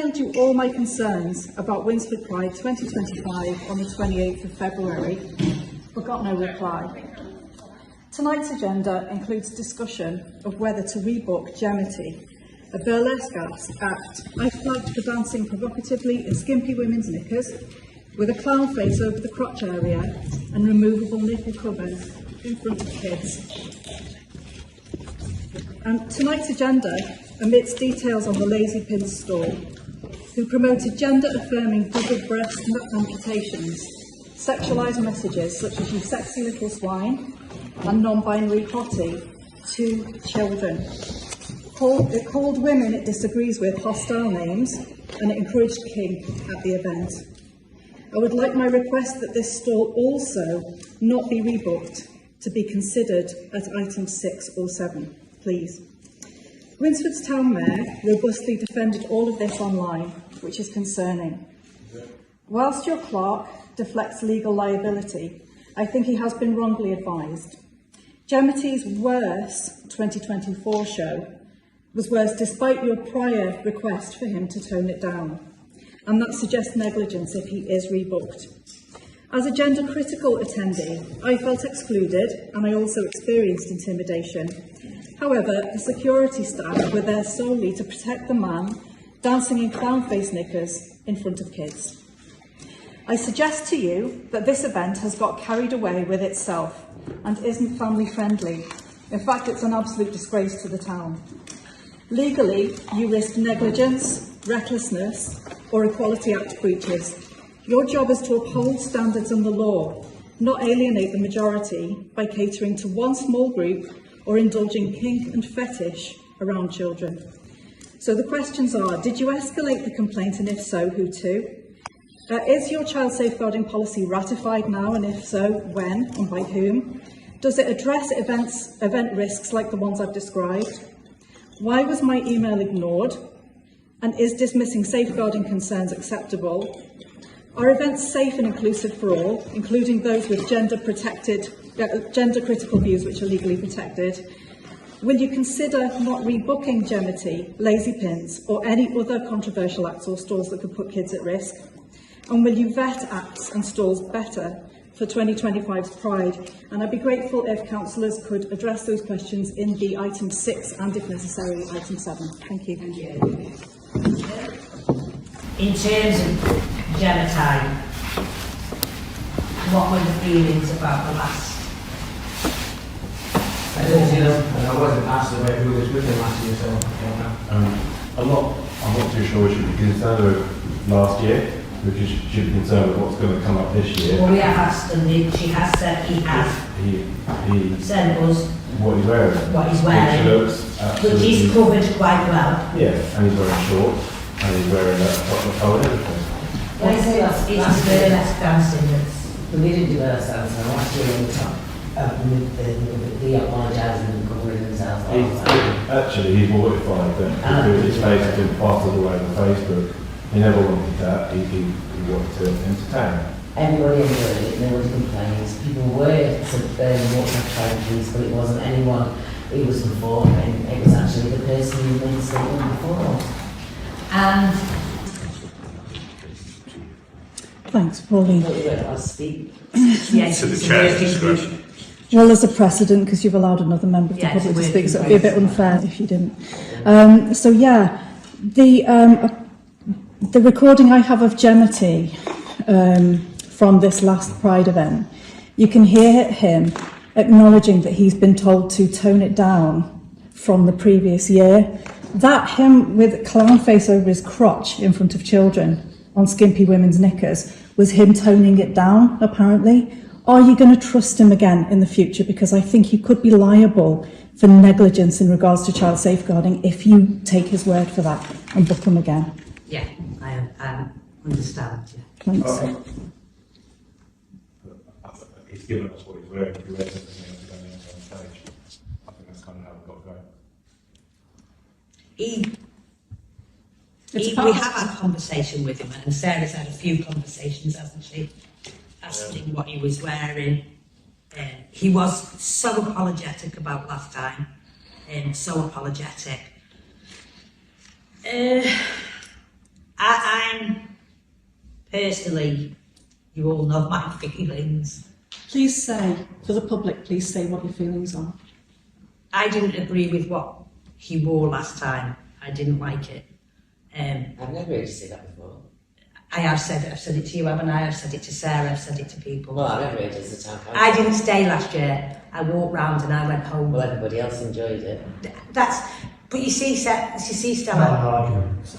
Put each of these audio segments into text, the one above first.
emailed you all my concerns about Winsford Pride 2025 on the 28th of February, but got no reply. Tonight's agenda includes discussion of whether to rebook GemiTY, a burlesque act I flagged for dancing provocatively in skimpy women's knickers, with a clown face over the crotch area and removable nipple covers in front of kids. And tonight's agenda omits details on the Lazy Pins stall, who promoted gender-affirming double breast amputations, sexualised messages such as "you sexy little swine" and non-binary hottie to children. It called women it disagrees with hostile names, and it encouraged kink at the event. I would like my request that this stall also not be rebooked to be considered at items 6 or 7, please. Winsford's Town Mayor robustly defended all of this online, which is concerning. Whilst your clerk deflects legal liability, I think he has been wrongly advised. GemiTY's worse 2024 show was worse despite your prior request for him to tone it down, and that suggests negligence if he is rebooked. As a gender-critical attendee, I felt excluded and I also experienced intimidation. However, the security staff were there solely to protect the man dancing in clown-face knickers in front of kids. I suggest to you that this event has got carried away with itself and isn't family-friendly. In fact, it's an absolute disgrace to the town. Legally, you risk negligence, recklessness, or Equality Act breaches. Your job is to uphold standards and the law, not alienate the majority by catering to one small group or indulging kink and fetish around children. So the questions are, did you escalate the complaint, and if so, who to? Is your child safeguarding policy ratified now, and if so, when and by whom? Does it address event risks like the ones I've described? Why was my email ignored? And is dismissing safeguarding concerns acceptable? Are events safe and inclusive for all, including those with gender-critical views which are legally protected? Will you consider not rebooking GemiTY, Lazy Pins, or any other controversial acts or stalls that could put kids at risk? And will you vet acts and stalls better for 2025's Pride? And I'd be grateful if councillors could address those questions in the item 6 and, if necessary, item 7. Thank you. Thank you. In terms of GemiTY, what were the feelings about the last? I wasn't asked about who was with him last year, so I don't know. I'm not too sure we should be concerned with last year. We should be concerned with what's going to come up this year. Well, we have asked, and she has said he has sent us what he's wearing. What he's wearing. Which he's covered quite well. Yeah, and he's wearing shorts, and he's wearing a chocolate coat and everything. It's burlesque dancing that's... We didn't do burlesque dancing last year on the top. The apologising and covering themselves. Actually, he's mortified that his face has been plastered all over Facebook. He never wanted that. He wanted to entertain. Everybody enjoyed it. Nobody complains. People were to walk and try and please, but it wasn't anyone who was before, and it was actually the person who made the statement before. And Thanks, Pauline. yes, To the chair's discretion. Well, there's a precedent because you've allowed another member of the public to speak, so it would be a bit unfair if you didn't. So yeah, the recording I have of GemiTY from this last Pride event, you can hear him acknowledging that he's been told to tone it down from the previous year. That him with a clown face over his crotch in front of children on skimpy women's knickers was him toning it down, apparently. Are you going to trust him again in the future? Because I think you could be liable for negligence in regards to child safeguarding if you take his word for that and book him again. yeah, I understand. Yeah. Thanks. He's given us what he's wearing. If he wears anything else, he's going on stage. I think that's kind of how we've got to go. We have had a conversation with him, and Sarah's had a few conversations, hasn't she? Asking him what he was wearing. He was so apologetic about last time, so apologetic. I'm personally, you all know my feelings. Please say, for the public, please say what your feelings are. I didn't agree with what he wore last time. I didn't like it. I've never really said that before. I have said it. I've said it to you, haven't I? I've said it to Sarah. I've said it to people. Well, I've never really as a town council. I didn't stay last year. I walked round and I went home. Well, everybody else enjoyed it. But you see, Stella,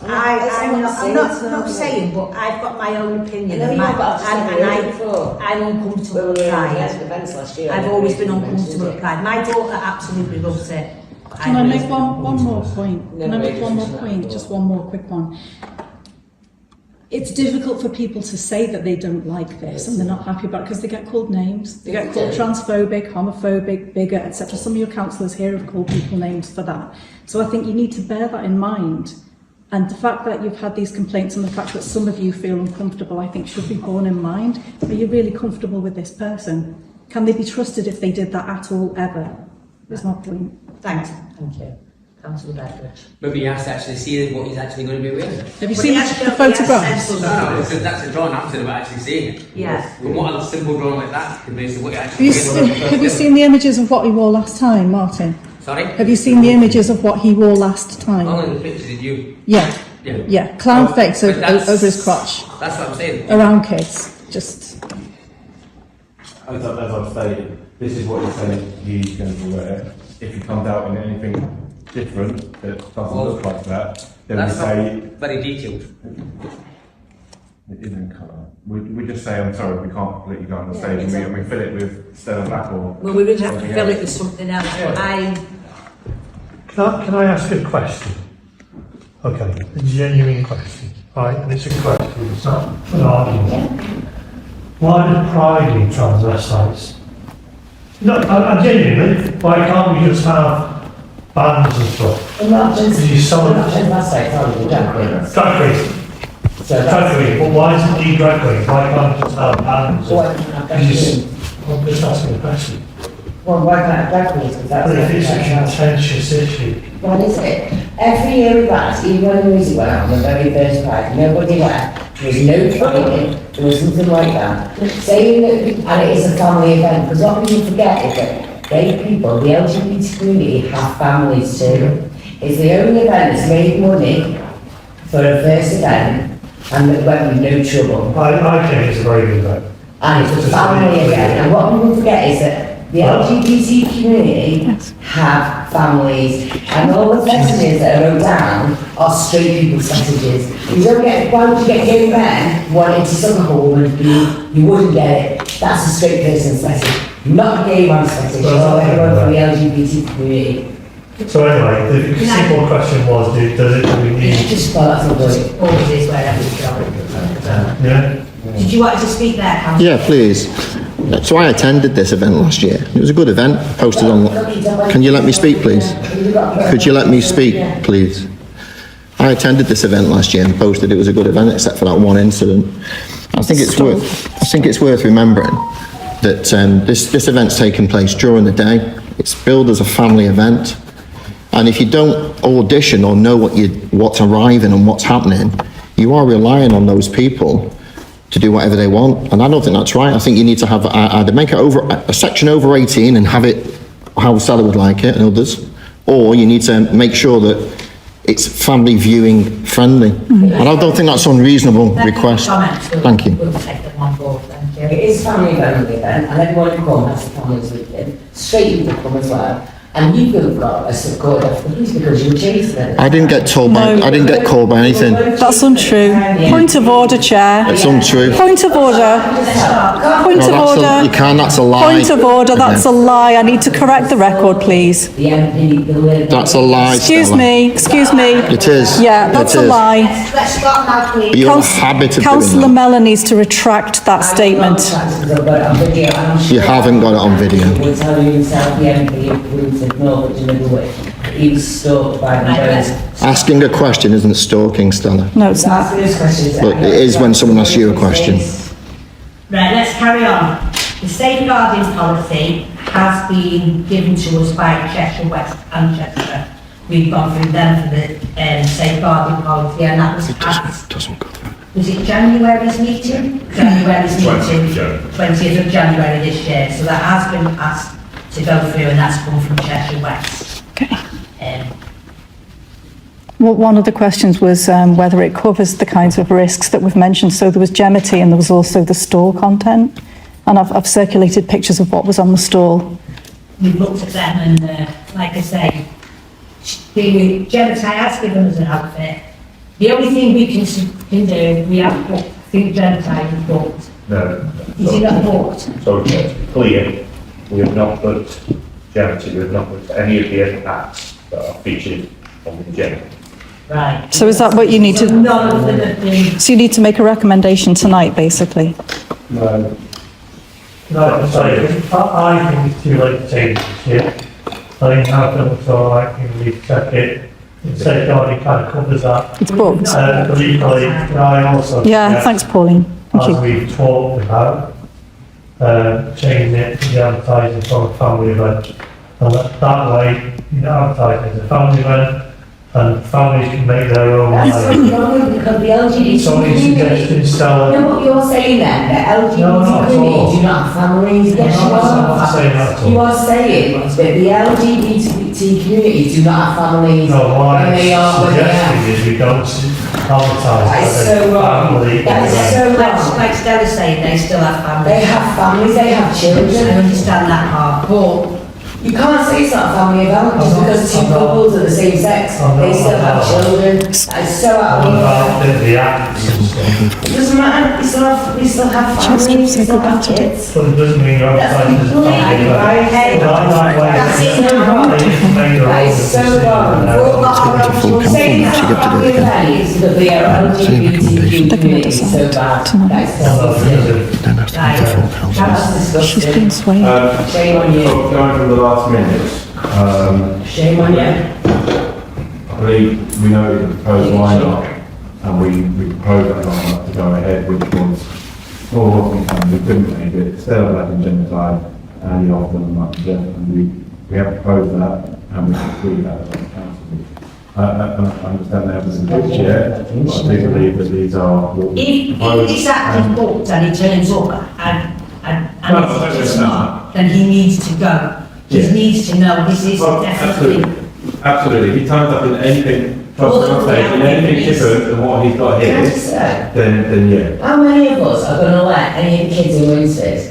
I'm not saying, but I've got my own opinion. No, and you've got I'm uncomfortable with Pride. Events last year. I've always been uncomfortable with Pride. My daughter absolutely loves it. Can I make one more point? Can I make one more point? Just one more quick one. It's difficult for people to say that they don't like this and they're not happy about it because they get called names. They get called transphobic, homophobic, bigot, etc. Some of your councillors here have called people names for that. So I think you need to bear that in mind. And the fact that you've had these complaints and the fact that some of you feel uncomfortable, I think should be borne in mind. Are you really comfortable with this person? Can they be trusted if they did that at all, ever? Is my point. Thanks. Thank you. Councillor Beckridge. Maybe he has to actually see what he's actually going to be wearing. Have you seen the photographs? No, because that's a drawing. I'm talking about actually seeing it. Yeah. But what a simple drawing like that can basically what you actually Have you seen the images of what he wore last time, Martin? Sorry? Have you seen the images of what he wore last time? Only the pictures of you. Yeah. Yeah. Yeah. Clown face but that's- over his crotch. That's what I'm saying. Around kids. Just. As I've stated, this is what he's saying he's going to wear. If he comes out in anything different that doesn't look like that, then we That's say not very detailed. it isn't colour. We just say, I'm sorry, we can't let you go on the stage, and we fill it with Stella Mellor. Well, we would have to something fill it else. with something else. But Can I ask a question? Okay, a genuine question, right? And it's a question, it's not an argument. Why do Pride need transvestites? No, I genuinely, why can't we just have bands and stuff? And not just, Because you saw not just last night, sorry, the drag queens. drag queen, So drag queen, but why does it need drag queen? Why can't it just have bands? Why can't it have drag Because queens? I'm just asking a question. Well, why can't I have drag queens? Because that's But if it's a contentious issue, What is it? Every year with that, even when the music went on the very first Pride, nobody went. There was no training, there was nothing like that. Saying that, and it is a family event, because what people forget is that gay people, the LGBT community, have families too. It's the only event that's made money for a first event, and that went with no trouble. I think it's a very good event. And it's a family event, and what people forget is that the LGBT community have families, and all the messages that are wrote down are straight people's messages. You don't get, why would you get gay men wanting to suck a hole and you wouldn't get it. That's a straight person's message, not a gay man's message, or everyone from the LGBT community. So anyway, the simple question was, do we need, Just for that's not good. always is wherever you go. yeah? Did you want to speak there, Councillor? Yeah, please. So I attended this event last year. It was a good event, posted on... Can you let me speak, please? Could you let me speak, please? I attended this event last year and posted it was a good event, except for that one incident. I think it's worth remembering that this event's taking place during the day. It's billed as a family event. And if you don't audition or know what's arriving and what's happening, you are relying on those people to do whatever they want, and I don't think that's right. I think you need to have either make it over a section over 18 and have it how Stella would like it and others, or you need to make sure that it's family viewing friendly. And I don't think that's an unreasonable request. Thank you. We'll take them on board, thank you. It is family friendly event, and everyone who comes has families with them. Straight people come as well. And you could have got a support of the police because you were chasing them. I didn't get told by, I didn't get called by anything. That's untrue. Point of order, Chair. It's untrue. Point of order. Point of No, order. you can't, that's a lie. Point of order, that's a lie. I need to correct the record, please. The MP, the lid. That's a lie, Excuse Stella. me, excuse me. It is. Yeah, that's It a is. lie. Let's stop now, please. You have a habit of doing Councillor that. Mellor needs to retract that statement. You haven't got it on video. He will tell you himself, the MP approved it, no, but deliver it. He was stalked by the birds. Asking a question isn't stalking, Stella. No, it's not. Look, it is when someone asks you a question. Right, let's carry on. The safeguarding policy has been given to us by Cheshire West and Chester. we've gone through them for the safeguarding policy, and that was passed. Was it January's meeting? January's meeting, 20th of January this year. So that has been passed to go through, and that's come from Cheshire West. Okay. Um, Well, one of the questions was whether it covers the kinds of risks that we've mentioned. So there was GemiTY and there was also the store content. And I've circulated pictures of what was on the stall. We've looked at them, and like I say, the GemiTY has given us an outfit. The only thing we can do, we have booked, I think GemiTY is booked. No. Is it not booked? So it's clear, we have not booked GemiTY, we have not booked any of the acts that are featured on the agenda. Right. So is that what you need to... So none of them have been... So you need to make a recommendation tonight, basically? No, sorry, I think it's too late to change this year. I think now it's all right, we check it. Safeguarding kind of covers that. It's booked. But equally, can I also... Yeah, thanks, Pauline. Thank As you. we've talked about, changing it to the advertising for a family event. And that way, you know, advertising as a family event, and families can make their own. That's what's wrong because the LGBT Somebody suggested Stella. You know what you're saying then? The LGBT No, not at community all. do not have families. Yes, No, you I'm not saying that at all. You are saying that the LGBT community do not have families. No, what when they are, I'm when they suggesting are. is we don't advertise That is as so a wrong. family That is event. so Like, wrong. like Stella's saying, they still have families. They have families, they have I children. understand that part, but You can't say it's not a family event just I'm not- because two I'm not- couples are the same sex. I'm not- They still I'm have not- children. That is so out What of about the acts and stuff? It doesn't matter, we still have families, we still have kids. But it doesn't mean you're That's advertising as a completely family event. right. Hey, that's it now. They can make their That own is so decision wrong. and We're all got our It's full own council saying now, it's so you not have to do it family again. event, it's that we are Same LGBTQ recommendation. They're gonna community so decide bad. tonight. That is Well, disgusting. Then has to come to full council. That's She's been disgusting. swayed. Shame on you. Going from the last minute, Shame on you. I believe we noted the proposed lineup, and we proposed that lineup to go ahead, which was more often time we couldn't make it, Stella Mellor and GemiTY, and the often and we have proposed that, and we can agree that as a council. I understand they haven't been booked yet, but I do believe that these are what we if proposed. this act is booked and he turns up and No, I it's don't just know. not, then he needs to go. He Yeah. needs to know this is Well, definitely... Absolutely, if he turns up in anything, Well, in anything different than what he's got Can I here, just say, then yeah. how many of us are going to let any of the kids in Winsford,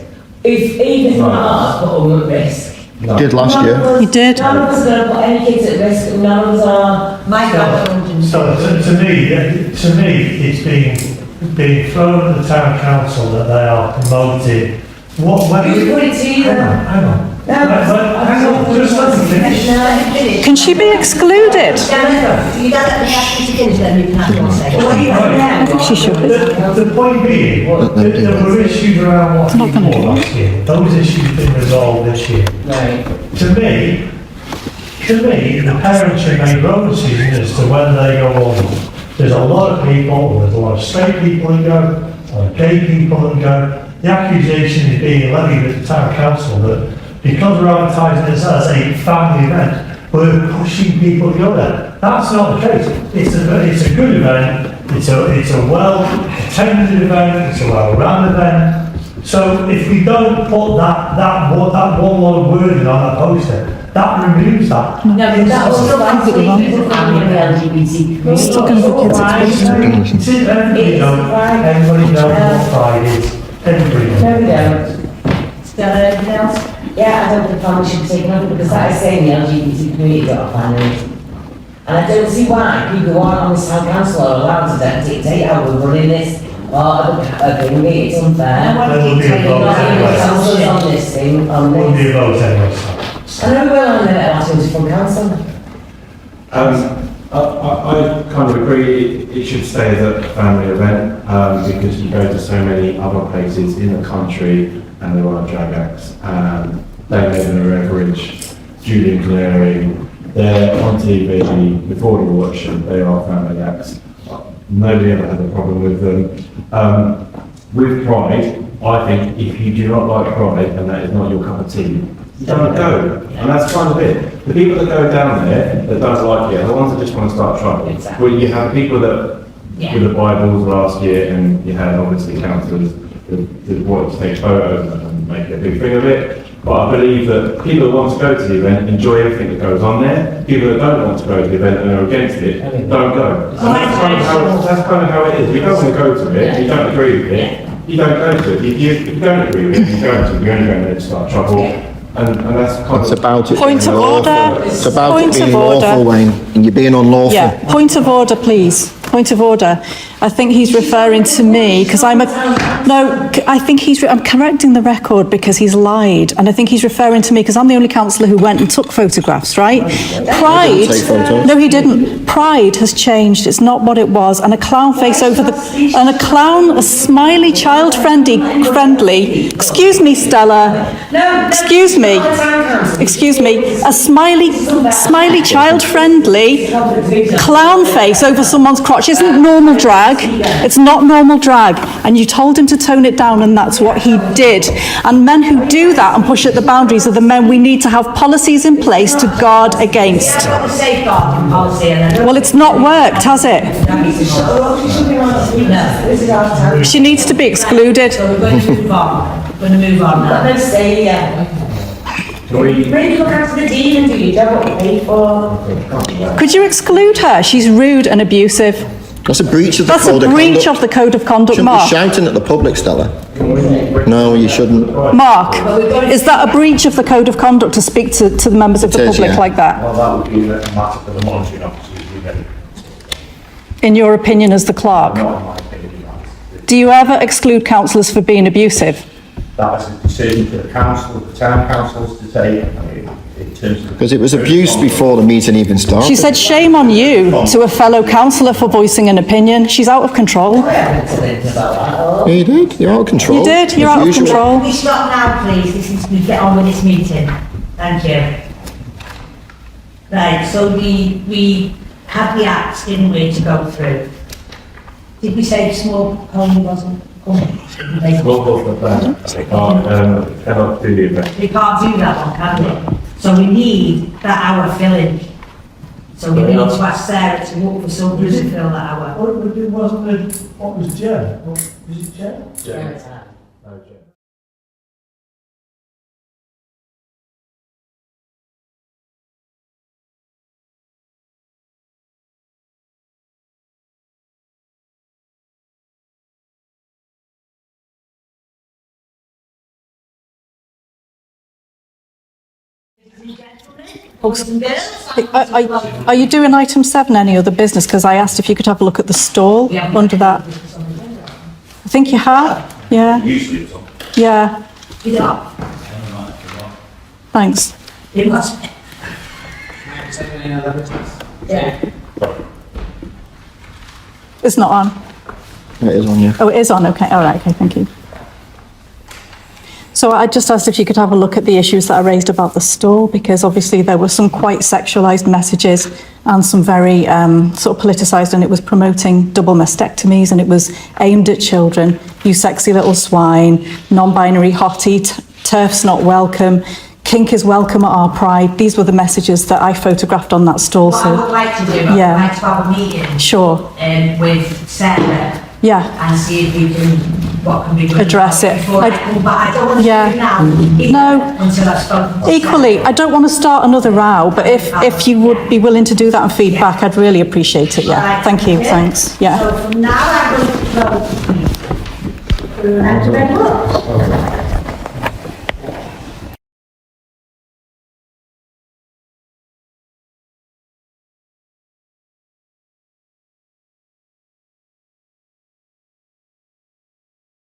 if even No. ours, put them at risk? No. Did last None year. of us- You did. None of us are going to put any kids at risk, and none of us are. My grandchildren... So to me, it's being thrown at the town council that they are promoting. When Who's put it to you then? Hang on. No, Hang on, just let me finish. Can she be excluded? You don't let me ask you to finish, then you can have your say. What do you want now? I think she should be. The point being, there were issues around what not gonna people do last year. Those issues have been resolved this year. Right. To me, the parents should make their own decision as to when they go on. There's a lot of people, there's a lot of straight people that go, a lot of gay people that go. The accusation is being levied at the town council that because we're advertising this as a family event, we're pushing people to go there. That's not the case. It's a good event. It's a well-attended event. It's a well-run event. So if we don't put that one more wording on that poster, that removes that. No, but that was Still last completely wrong. week, the family of the LGBT community. Still gonna be kids at Everybody knows what Pride is. Everybody knows. No, we don't. Still anything else? Yeah, I don't think families should be taken over because that is saying the LGBT community don't have families. And I don't see why people who aren't on this town council are allowed to dictate how we're running this. Or okay, it's unfair. There will be a vote Not even the anyway. councillors on this thing, on There will this. be a vote anyway. I know we will on the last one from council. I kind of agree, it should stay as a family event, because you go to so many other places in the country and there are drag acts, Dene Everidge, Julian Clearing, they're on TV before the election, they are family acts. Nobody ever had a problem with them. With Pride, I think if you do not like Pride and that is not your cup of tea, don't go. And that's kind of it. The people that go down there that don't like it are the ones that just want to start trouble. Exactly. Well, you have people that with the Bibles last year, and you had obviously councillors that wanted to take photos and make a big thing of it. But I believe that people that want to go to the event enjoy everything that goes on there. People that don't want to go to the event and are against it, don't go. And that's kind of how it is. You don't want to go to it, you don't agree with it, you don't go to it. If you don't agree with it, you go to it, you're only going there to start trouble. And that's kind It's of... about it Point being of lawful. order. It's about Point it being of order. lawful, Wayne, and you're being unlawful. Yeah, point of order, please. Point of order. I think he's referring to me because I'm correcting the record because he's lied, and I think he's referring to me because I'm the only councillor who went and took photographs, right? Pride, take photos. no he didn't. Pride has changed, it's not what it was, and a clown face over a smiley child-friendly, excuse me Stella, excuse me, a smiley child-friendly clown face over someone's crotch isn't normal drag. It's not normal drag. And you told him to tone it down, and that's what he did. And men who do that and push at the boundaries are the men we need to have policies in place to guard against. Well, it's not worked, has it? No. She needs to be excluded. So we're going to move on. We're going to move on now. Let's say, Really look after the Dene and do your job what you paid for. Could you exclude her? She's rude and abusive. That's a breach of the That's code a of breach conduct. of the code of conduct, Shouldn't be Mark. shouting at the public, Stella. No, you shouldn't. Mark, is that a breach of the code of conduct to speak to the members of the It is, public yeah. like that? Well, that would be a matter for the monitoring officers, we know. In your opinion as the clerk? Not in my opinion, Do you ever exclude councillors for being abusive? that is a decision for the council, the town councils to take in terms of... Because it was abuse before the meeting even started. She said shame on you to a fellow councillor for voicing an opinion. She's out of control. Yeah, you did. You're out of control. You did. You're As out of usual. control. Can we stop now, please? We get on with this meeting. Thank you. Right, so we had the acts, didn't we, to go through? Did we say small pony wasn't coming? Cannot do the event. We can't do that one, can we? So we need that hour filling. So we need to ask Sarah to look for somebody to fill that hour. What was Jen? Is it Jen? Are you doing item 7, any other business? Because I asked if you could have a look at the stall under that. I think you have. Yeah. Usually it's on. Yeah. Yeah. Thanks. It must be. Yeah. It's not on. It is on you. Oh, it is on. Okay. All right. Okay. Thank you. So I just asked if you could have a look at the issues that I raised about the stall, because obviously there were some quite sexualised messages and some very sort of politicised, and it was promoting double mastectomies, and it was aimed at children. You sexy little swine, non-binary hottie, TERF's not welcome, kink is welcome at our Pride. These were the messages that I photographed on that stall. What I would like to do, I would Yeah. like to have a meeting Sure. with Sarah Yeah. and see if we can, what can be done. Address it. Before I come back. I don't want to Yeah. do it now, either, No. until I've spoken to Equally, I don't want to start another row, but if you would be willing to do that and feedback, I'd really appreciate it. Yeah. Right. Thank you. Yeah. Thanks. Yeah. So from now I'm going to go. Thank you very much.